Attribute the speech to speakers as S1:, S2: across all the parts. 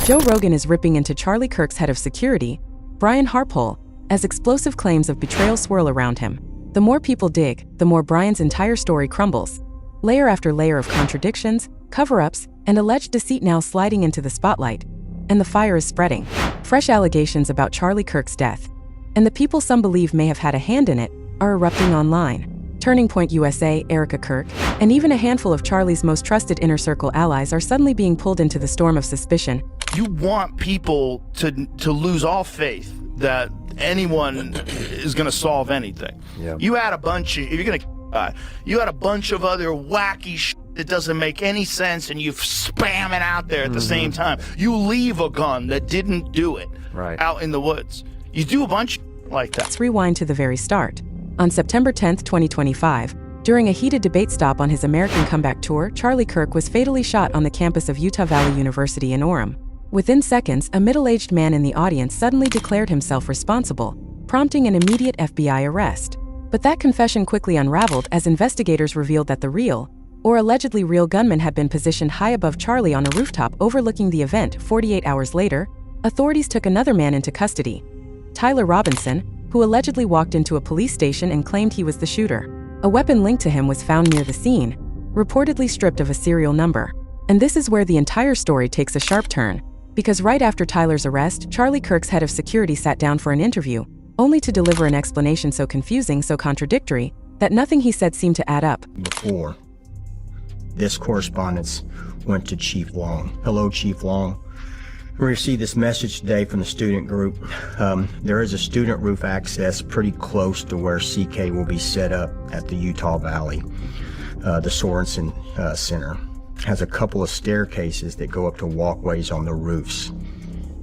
S1: Joe Rogan is ripping into Charlie Kirk's head of security, Brian Harpole, as explosive claims of betrayal swirl around him. The more people dig, the more Brian's entire story crumbles. Layer after layer of contradictions, cover-ups, and alleged deceit now sliding into the spotlight. And the fire is spreading. Fresh allegations about Charlie Kirk's death, and the people some believe may have had a hand in it, are erupting online. Turning Point USA, Erica Kirk, and even a handful of Charlie's most trusted inner circle allies are suddenly being pulled into the storm of suspicion.
S2: You want people to lose all faith that anyone is going to solve anything. Yep. You had a bunch of, if you're going to, you had a bunch of other wacky shit that doesn't make any sense, and you spam it out there at the same time. You leave a gun that didn't do it out in the woods. You do a bunch like that.
S1: Let's rewind to the very start. On September 10, 2025, during a heated debate stop on his American Comeback Tour, Charlie Kirk was fatally shot on the campus of Utah Valley University in Orem. Within seconds, a middle-aged man in the audience suddenly declared himself responsible, prompting an immediate FBI arrest. But that confession quickly unraveled as investigators revealed that the real, or allegedly real gunman had been positioned high above Charlie on a rooftop overlooking the event. 48 hours later, authorities took another man into custody, Tyler Robinson, who allegedly walked into a police station and claimed he was the shooter. A weapon linked to him was found near the scene, reportedly stripped of a serial number. And this is where the entire story takes a sharp turn, because right after Tyler's arrest, Charlie Kirk's head of security sat down for an interview, only to deliver an explanation so confusing, so contradictory, that nothing he said seemed to add up.
S3: Before this correspondence went to Chief Long. Hello, Chief Long. We received this message today from the student group. There is a student roof access pretty close to where CK will be set up at the Utah Valley. The Sorensen Center has a couple of staircases that go up to walkways on the roofs.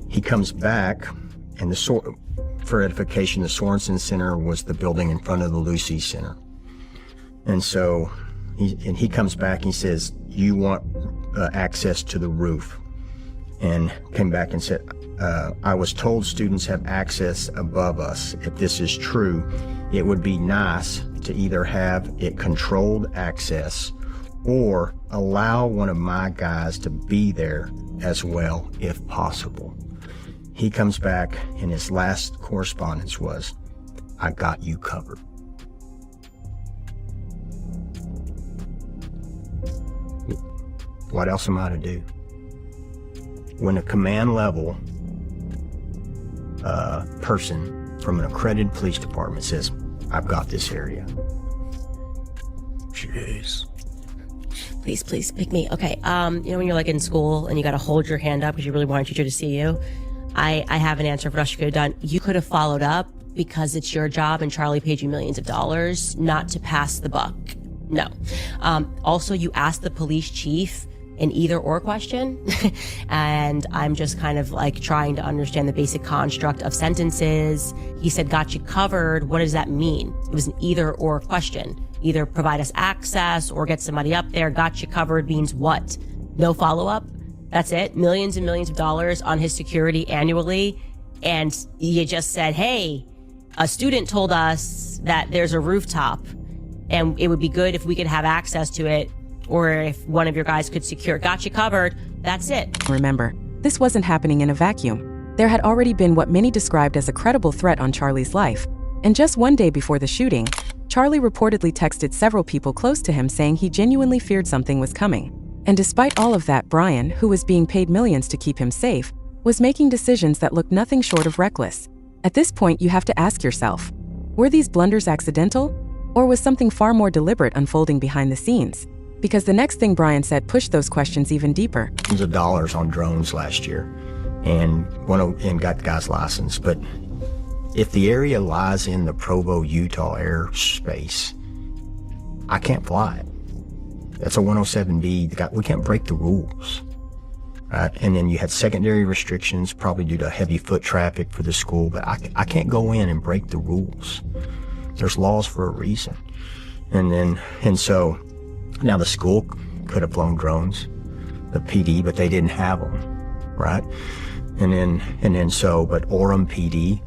S3: He comes back, and for edification, the Sorensen Center was the building in front of the Lucy Center. And so he comes back and he says, you want access to the roof. And came back and said, I was told students have access above us. If this is true, it would be nice to either have it controlled access or allow one of my guys to be there as well, if possible. He comes back, and his last correspondence was, I got you covered. What else am I to do? When a command level person from an accredited police department says, I've got this area. Jeez.
S4: Please pick me. Okay, you know when you're like in school and you gotta hold your hand up because you really want a teacher to see you? I have an answer for what you could have done. You could have followed up because it's your job and Charlie paid you millions of dollars not to pass the buck. No. Also, you asked the police chief an either or question. And I'm just kind of like trying to understand the basic construct of sentences. He said, got you covered. What does that mean? It was an either or question. Either provide us access or get somebody up there. Got you covered means what? No follow-up? That's it? Millions and millions of dollars on his security annually. And you just said, hey, a student told us that there's a rooftop and it would be good if we could have access to it, or if one of your guys could secure. Got you covered. That's it.
S1: Remember, this wasn't happening in a vacuum. There had already been what many described as a credible threat on Charlie's life. And just one day before the shooting, Charlie reportedly texted several people close to him saying he genuinely feared something was coming. And despite all of that, Brian, who was being paid millions to keep him safe, was making decisions that looked nothing short of reckless. At this point, you have to ask yourself, were these blunders accidental? Or was something far more deliberate unfolding behind the scenes? Because the next thing Brian said pushed those questions even deeper.
S3: Millions of dollars on drones last year, and got the guy's license. But if the area lies in the Provo, Utah airspace, I can't fly it. That's a 107B. We can't break the rules, right? And then you had secondary restrictions, probably due to heavy foot traffic for the school. But I can't go in and break the rules. There's laws for a reason. And so. Now, the school could have flown drones, the PD, but they didn't have them, right? But Orem PD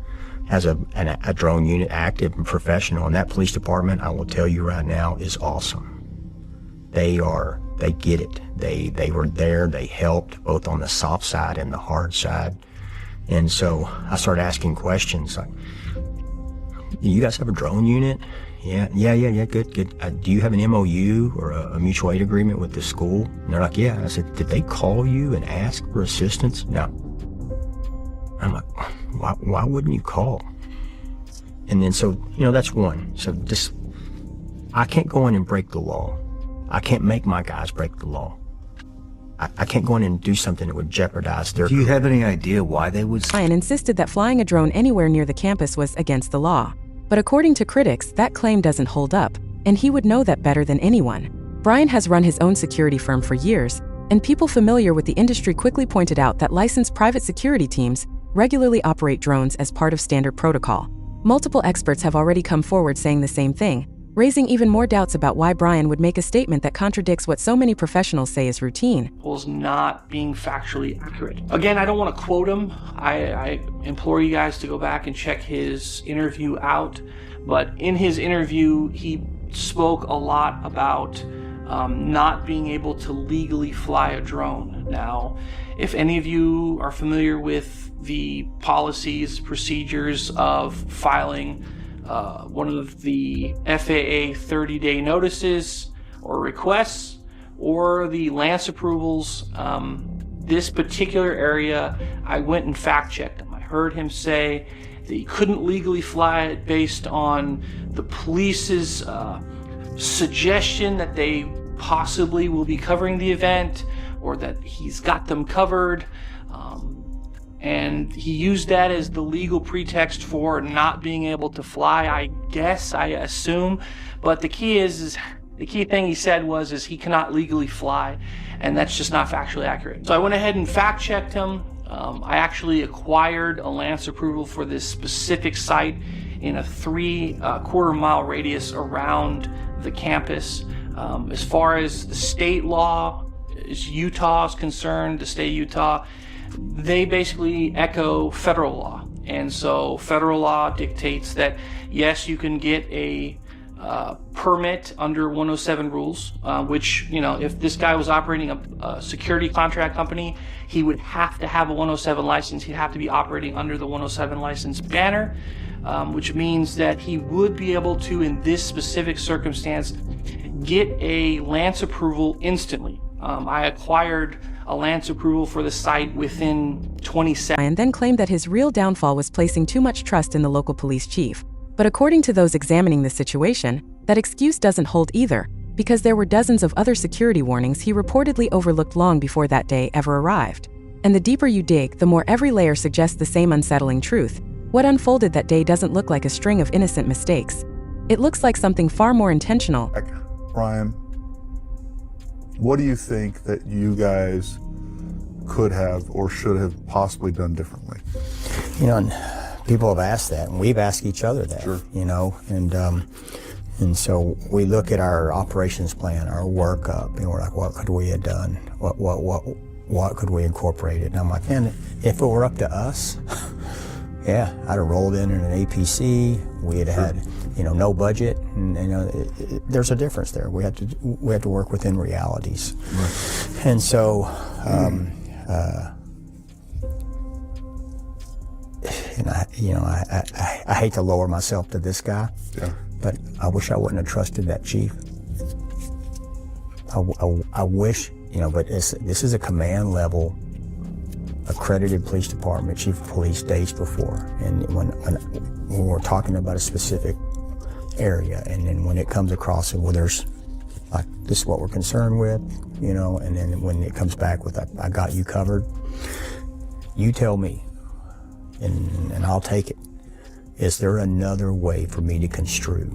S3: has a drone unit, active and professional, and that police department, I will tell you right now, is awesome. They are they get it. They were there, they helped, both on the soft side and the hard side. And so I started asking questions like, you guys have a drone unit? Yeah, good. Do you have an MOU or a mutual aid agreement with the school? And they're like, yeah. I said, did they call you and ask for assistance? No. I'm like, why wouldn't you call? And then so, that's one. So I can't go in and break the law. I can't make my guys break the law. I can't go in and do something that would jeopardize their
S5: career. Do you have any idea why they would?
S1: Brian insisted that flying a drone anywhere near the campus was against the law. But according to critics, that claim doesn't hold up, and he would know that better than anyone. Brian has run his own security firm for years, and people familiar with the industry quickly pointed out that licensed private security teams regularly operate drones as part of standard protocol. Multiple experts have already come forward saying the same thing, raising even more doubts about why Brian would make a statement that contradicts what so many professionals say is routine.
S6: Was not being factually accurate. Again, I don't want to quote him. I implore you guys to go back and check his interview out. But in his interview, he spoke a lot about not being able to legally fly a drone. Now, if any of you are familiar with the policies, procedures of filing one of the FAA 30-day notices or requests or the Lance approvals, this particular area, I went and fact-checked him. I heard him say that he couldn't legally fly it based on the police's suggestion that they possibly will be covering the event or that he's got them covered. And he used that as the legal pretext for not being able to fly, I assume. But the key the key thing he said was he cannot legally fly, and that's just not factually accurate. So I went ahead and fact-checked him. I actually acquired a Lance approval for this specific site in a 3/4-mile radius around the campus. As far as the state law, as Utah is concerned, the state of Utah, they basically echo federal law. And so federal law dictates that, yes, you can get a permit under 107 rules, which, if this guy was operating a security contract company, he would have to have a 107 license. He'd have to be operating under the 107 license banner, which means that he would be able to, in this specific circumstance, get a Lance approval instantly. I acquired a Lance approval for the site within 20 seconds.
S1: Brian then claimed that his real downfall was placing too much trust in the local police chief. But according to those examining the situation, that excuse doesn't hold either, because there were dozens of other security warnings he reportedly overlooked long before that day ever arrived. And the deeper you dig, the more every layer suggests the same unsettling truth. What unfolded that day doesn't look like a string of innocent mistakes. It looks like something far more intentional.
S7: Brian, what do you think that you guys could have or should have possibly done differently?
S3: And people have asked that, and we've asked each other that.
S7: Sure.
S3: And so we look at our operations plan, our workup, and we're like, what could we have done? What could we incorporate it? And I'm like, man, if it were up to us, yeah, I'd have rolled in an APC. We had no budget, and there's a difference there. We have to work within realities, right. And so, I hate to lower myself to this guy, yeah. But I wish I wouldn't have trusted that chief. I wish, but this is a command level accredited police department, chief of police days before. And when we're talking about a specific area, and then when it comes across, well, there's like, this is what we're concerned with, and then when it comes back with, I got you covered, you tell me, and I'll take it. Is there another way for me to construe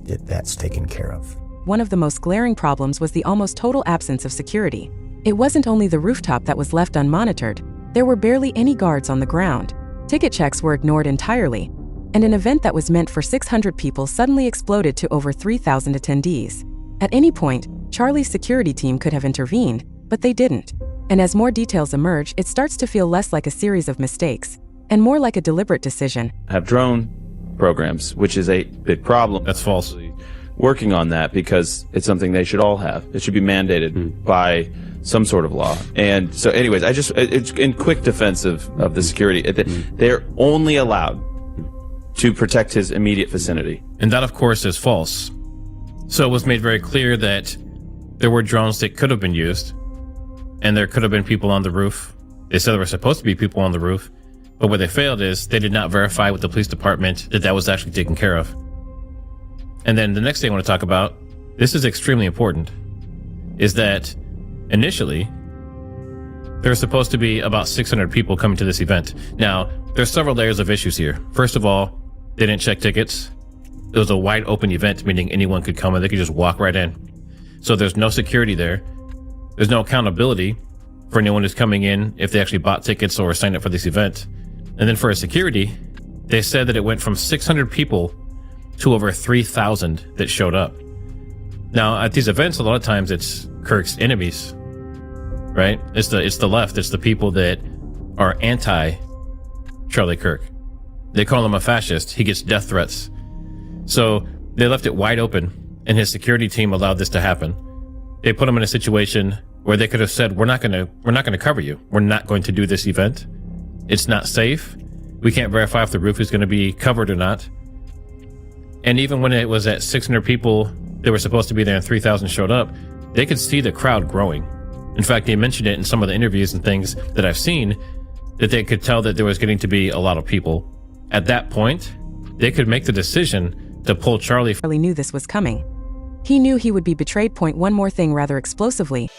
S3: that that's taken care of?
S1: One of the most glaring problems was the almost total absence of security. It wasn't only the rooftop that was left unmonitored. There were barely any guards on the ground. Ticket checks were ignored entirely. And an event that was meant for 600 people suddenly exploded to over 3,000 attendees. At any point, Charlie's security team could have intervened, but they didn't. And as more details emerge, it starts to feel less like a series of mistakes and more like a deliberate decision.
S8: Have drone programs, which is a big problem.
S9: That's false.
S8: working on that because it's something they should all have. It should be mandated by some sort of law. And so anyways, it's in quick defense of the security. They're only allowed to protect his immediate vicinity.
S9: And that, of course, is false. So it was made very clear that there were drones that could have been used, and there could have been people on the roof. They said there were supposed to be people on the roof, but what they failed is they did not verify with the police department that that was actually taken care of. And then the next thing I want to talk about, this is extremely important, is that initially there was supposed to be about 600 people coming to this event. Now, there's several layers of issues here. First of all, they didn't check tickets. It was a wide open event, meaning anyone could come and they could just walk right in. So there's no security there. There's no accountability for anyone who's coming in if they actually bought tickets or signed up for this event. And then for security, they said that it went from 600 people to over 3,000 that showed up. Now, at these events, a lot of times it's Kirk's enemies, right? It's the left. It's the people that are anti Charlie Kirk. They call him a fascist. He gets death threats. So they left it wide open, and his security team allowed this to happen. They put him in a situation where they could have said, we're not going to cover you. We're not going to do this event. It's not safe. We can't verify if the roof is going to be covered or not. And even when it was at 600 people that were supposed to be there and 3,000 showed up, they could see the crowd growing. In fact, they mentioned it in some of the interviews and things that I've seen, that they could tell that there was getting to be a lot of people. At that point, they could make the decision to pull Charlie.
S1: Charlie knew this was coming. He knew he would be betrayed. One more thing rather explosively.